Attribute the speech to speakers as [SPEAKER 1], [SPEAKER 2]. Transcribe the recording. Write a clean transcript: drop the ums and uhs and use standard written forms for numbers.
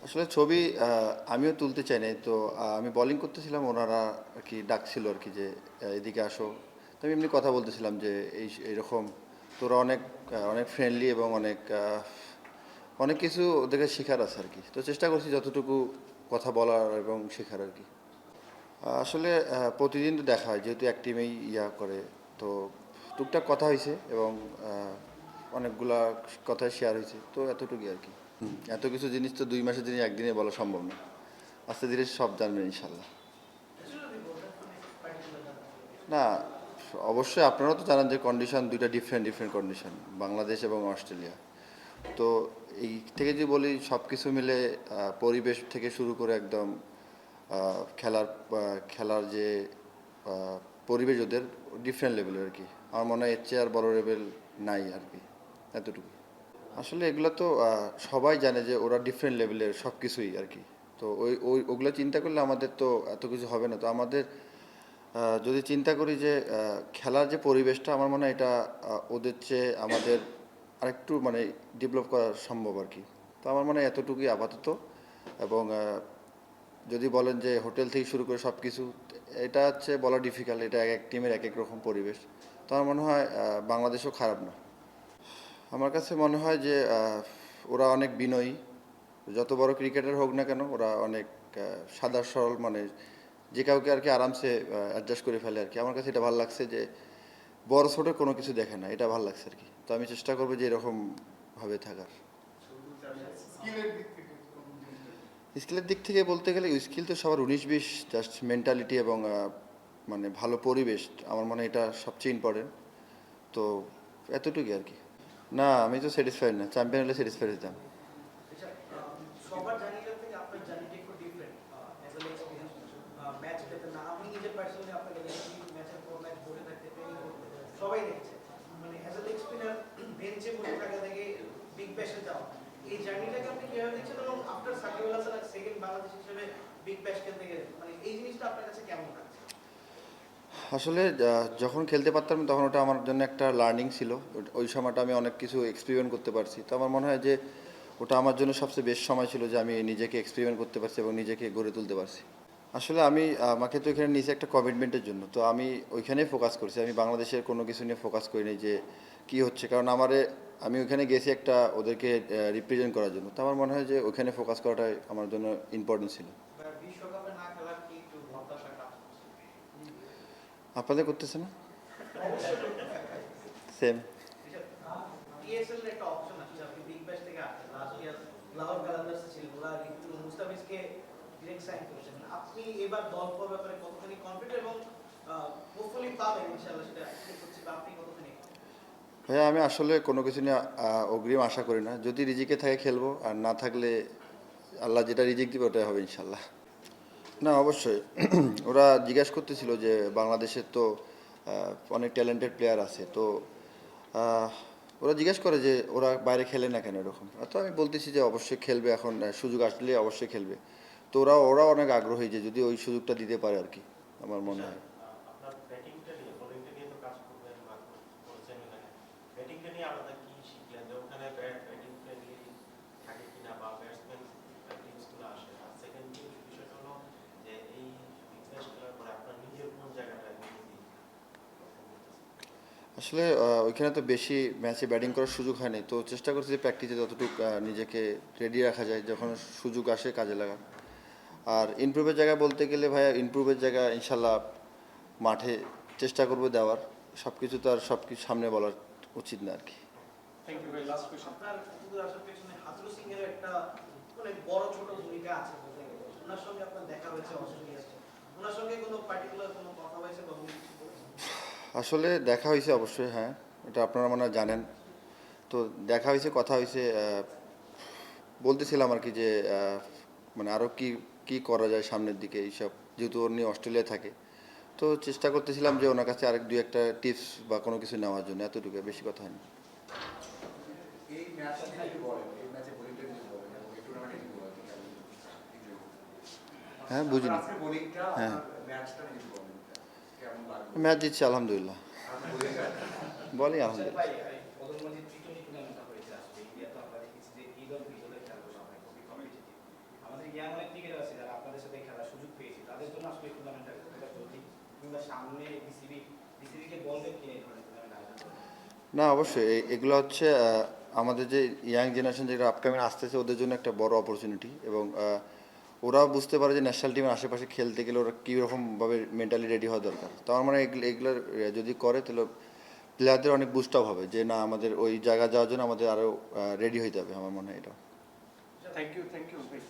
[SPEAKER 1] আসলে ছবি আমিও তুলতে চাই নাই। তো আমি বোলিং করতেছিলাম, ওনারা আর কি ডাকছিল আর কি যে এদিকে আসো। তো আমি এমনি কথা বলতেছিলাম যে এইরকম তোরা অনেক অনেক ফ্রেন্ডলি এবং অনেক অনেক কিছু ওদেরকে শেখার আছে আর কি। তো চেষ্টা করছি যতটুকু কথা বলার এবং শেখার আর কি। আসলে প্রতিদিন তো দেখা হয়, যেহেতু এক টিমেই করে। তো টুকটাক কথা হয়েছে এবং অনেকগুলা কথা শেয়ার হয়েছে, তো এতটুকুই আর কি। এত কিছু জিনিস তো 2 মাসের জিনিস একদিনে বলা সম্ভব না। আস্তে ধীরে সব জানবেন ইনশাল্লাহ। না, অবশ্যই আপনারাও তো জানেন যে কন্ডিশন দুইটা ডিফারেন্ট ডিফারেন্ট কন্ডিশন, বাংলাদেশ এবং অস্ট্রেলিয়া। তো এই থেকে যদি বলি সব কিছু মিলে পরিবেশ থেকে শুরু করে একদম খেলার যে পরিবেশ ওদের ডিফারেন্ট লেভেলের আর কি। আমার মনে হয় এর চেয়ে আর বড় লেভেল নাই আর কি, এতটুকু। আসলে এগুলো তো সবাই জানে যে ওরা ডিফারেন্ট লেভেলের সব কিছুই আর কি। তো ওগুলো চিন্তা করলে আমাদের তো এত কিছু হবে না। তো আমাদের যদি চিন্তা করি যে খেলার যে পরিবেশটা, আমার মনে হয় এটা ওদের চেয়ে আমাদের আরেকটু মানে ডেভেলপ করা সম্ভব আর কি। তো আমার মনে হয় এতটুকুই আপাতত। এবং যদি বলেন যে হোটেল থেকে শুরু করে সব কিছু, এটা হচ্ছে বলা ডিফিকাল্ট, এটা এক এক টিমের এক এক রকম পরিবেশ। তো আমার মনে হয় বাংলাদেশও খারাপ না। আমার কাছে মনে হয় যে ওরা অনেক বিনয়ী। যত বড় ক্রিকেটার হোক না কেন, ওরা অনেক সাদা সরল, মানে যে কাউকে আর কি আরামসে অ্যাডজাস্ট করে ফেলে আর কি। আমার কাছে এটা ভালো লাগছে যে বড় ছোটো কোনো কিছু দেখে না, এটা ভালো লাগছে আর কি। তো আমি চেষ্টা করবো যে এরকম ভাবে থাকার। স্কিলের দিক থেকে বলতে গেলে স্কিল তো সবার 19-20, জাস্ট মেন্টালিটি এবং মানে ভালো পরিবেশ, আমার মনে হয় এটা সবচেয়ে ইম্পর্টেন্ট। তো এতটুকুই আর কি। না, আমি তো স্যাটিসফাইড না, চ্যাম্পিয়ন হলে স্যাটিসফাইড হতাম।
[SPEAKER 2] সবার জার্নিটা থেকে আপনার জার্নিটা একটু different as an experience match পেতে না আমি নিজে পার্সোনালি আপনাকে দেখেছি ম্যাচের পর ম্যাচ বসে থাকতে ট্রেনিং করতে সবাই দেখছে মানে অ্যাজ এন এক্সপিরিয়েন্স বেঞ্চে বসে থাকা থেকে বিগ ব্যাশে যাওয়া এই জার্নিটাকে আপনি কিভাবে দেখছেন এবং আফটার সাকিব আল হাসান সেকেন্ড বাংলাদেশ হিসেবে বিগ ব্যাশ খেলতে গেলেন মানে এই জিনিসটা আপনার কাছে কেমন লাগছে?
[SPEAKER 1] আসলে যখন খেলতে পারতাম তখন ওটা আমার জন্য একটা লার্নিং ছিল। ওই সময়টা আমি অনেক কিছু এক্সপেরিমেন্ট করতে পারছি। তো আমার মনে হয় যে ওটা আমার জন্য সবচেয়ে বেস্ট সময় ছিল, যে আমি নিজেকে এক্সপেরিমেন্ট করতে পারছি এবং নিজেকে গড়ে তুলতে পারছি। আসলে আমাকে তো এখানে নিয়েছে একটা কমিটমেন্টের জন্য, তো আমি ওইখানেই ফোকাস করছি। আমি বাংলাদেশের কোনো কিছু নিয়ে ফোকাস করিনি যে কি হচ্ছে, কারণ আমি ওইখানে গেছি একটা ওদেরকে রিপ্রেজেন্ট করার জন্য। তো আমার মনে হয় যে ওইখানে ফোকাস করাটাই আমার জন্য ইম্পর্টেন্ট ছিল।
[SPEAKER 2] বিশ্বকাপে না খেলার কি একটু হতাশা কাজ করছে?
[SPEAKER 1] আপনাদের করতেছে না? সেম।
[SPEAKER 2] পিএসএল এর একটা অপশন আছে আপনি বিগ ব্যাশ থেকে আসছেন লাস্ট ইয়ার লাহোর কালান্দার্স ছিল ওরা ঋতু মুস্তাফিজকে ডিরেক্ট সাইন করেছেন আপনি এবার দল পাওয়ার ব্যাপারে কতখানি কনফিডেন্ট এবং হোপফুলি পাবেন ইনশাআল্লাহ সেটা এক্সপেক্ট করছি বা আপনি কতখানি?
[SPEAKER 1] ভাইয়া, আমি আসলে কোনো কিছু নিয়ে অগ্রিম আশা করি না। যদি রিজিকে থাকে খেলবো, আর না থাকলে আল্লাহ যেটা রিজিক দিবে ওটাই হবে ইনশাল্লাহ। না, অবশ্যই। ওরা জিজ্ঞাসা করতেছিল যে বাংলাদেশের তো অনেক ট্যালেন্টেড প্লেয়ার আছে। তো আহ, ওরা জিজ্ঞেস করে যে ওরা বাইরে খেলে না কেন এরকম। তো আমি বলতেছি যে অবশ্যই খেলবে, এখন সুযোগ আসলে অবশ্যই খেলবে। তো ওরা অনেক আগ্রহী যে যদি ওই সুযোগটা দিতে পারে আর কি, আমার মনে হয়।
[SPEAKER 3] আপনার ব্যাটিংটা নিয়ে বোলিংটা নিয়ে তো কাজ করবেন বা করেছেন এখানে ব্যাটিংটা নিয়ে আলাদা কি শিখলেন যে ওখানে ব্যাটিং ফ্রেন্ডলি থাকে কিনা বা ব্যাটসম্যান টিমসগুলো আসে আর সেকেন্ড বিষয়টা হলো যে এই বিজনেস খেলার পরে আপনার নিজের কোন জায়গাটা
[SPEAKER 1] আসলে ওইখানে তো বেশি ম্যাচে ব্যাটিং করার সুযোগ হয়নি। তো চেষ্টা করছি যে প্র্যাকটিসে যতটুকু নিজেকে রেডি রাখা যায়, যখন সুযোগ আসে কাজে লাগা। আর ইমপ্রুভের জায়গা বলতে গেলে ভাইয়া, ইমপ্রুভের জায়গা ইনশাল্লাহ মাঠে চেষ্টা করবো দেওয়ার। সব কিছু তো আর সব কিছু সামনে বলার উচিত না আর কি।
[SPEAKER 4] থ্যাংক ইউ ভাই, লাস্ট কোয়েশ্চেন।
[SPEAKER 2] আপনার ফুটবল আসার পেছনে হাতুরু সিং এর একটা মানে বড় ছোট ভূমিকা আছে বলতে গেলে ওনার সঙ্গে আপনার দেখা হয়েছে অস্ট্রেলিয়াতে ওনার সঙ্গে কোনো পার্টিকুলার কোনো কথা হয়েছে বা উনি কিছু বলেছেন?
[SPEAKER 1] আসলে দেখা হয়েছে অবশ্যই, হ্যাঁ। এটা আপনারা মনে হয় জানেন। তো দেখা হয়েছে, কথা হয়েছে। বলতেছিলাম আর কি যে মানে আরও কি কি করা যায় সামনের দিকে এইসব, যেহেতু উনি অস্ট্রেলিয়া থাকে। তো চেষ্টা করতেছিলাম যে ওনার কাছে আরেক দুই একটা টিপস বা কোনো কিছু নেওয়ার জন্য, এতটুকু, বেশি কথা হয়নি।
[SPEAKER 5] এই ম্যাচটা নিয়ে যদি বলেন, এই ম্যাচে বোলিংটা যদি বলেন এবং এই টুর্নামেন্টে যদি বলেন,
[SPEAKER 1] হ্যাঁ,
[SPEAKER 5] আপনার
[SPEAKER 1] বুঝিনি।
[SPEAKER 5] আজকে বোলিংটা
[SPEAKER 1] হ্যাঁ,
[SPEAKER 5] আপনার ম্যাচটা যদি বলেন কেমন লাগবে?
[SPEAKER 1] ম্যাচ জিতছি আলহামদুলিল্লাহ।
[SPEAKER 5] আপনার বোলিংটা
[SPEAKER 1] বলি
[SPEAKER 6] আচ্ছা
[SPEAKER 1] আলহামদুলিল্লাহ।
[SPEAKER 6] ভাই, প্রধানমন্ত্রী টি-20 টুর্নামেন্টটা হয়েছে আসলে ইন্ডিয়া তো আমরা দেখেছি যে এই দল বিজয় খেলাগুলো আমরা খুবই কম্পিটিটিভ
[SPEAKER 2] কিংবা সামনে বিসিবিকে বলবেন কি এই ধরনের টুর্নামেন্ট আয়োজন করতে?
[SPEAKER 1] না অবশ্যই এগুলো হচ্ছে আমাদের যে ইয়াং জেনারেশন যেটা আপকামিং আসতেছে ওদের জন্য একটা বড় অপরচুনিটি এবং ওরাও বুঝতে পারে যে ন্যাশনাল টিমের আশেপাশে খেলতে গেলে ওরা কীরকমভাবে মেন্টালি রেডি হওয়া দরকার। তো আমার মনে হয় এগুলো যদি করে তাহলে প্লেয়ারদের অনেক বুস্ট আপ হবে যে না আমাদের ওই জায়গা যাওয়ার জন্য আমাদের আরও রেডি হইতে হবে, আমার মনে হয় এটা।
[SPEAKER 4] Thank you, ভাই।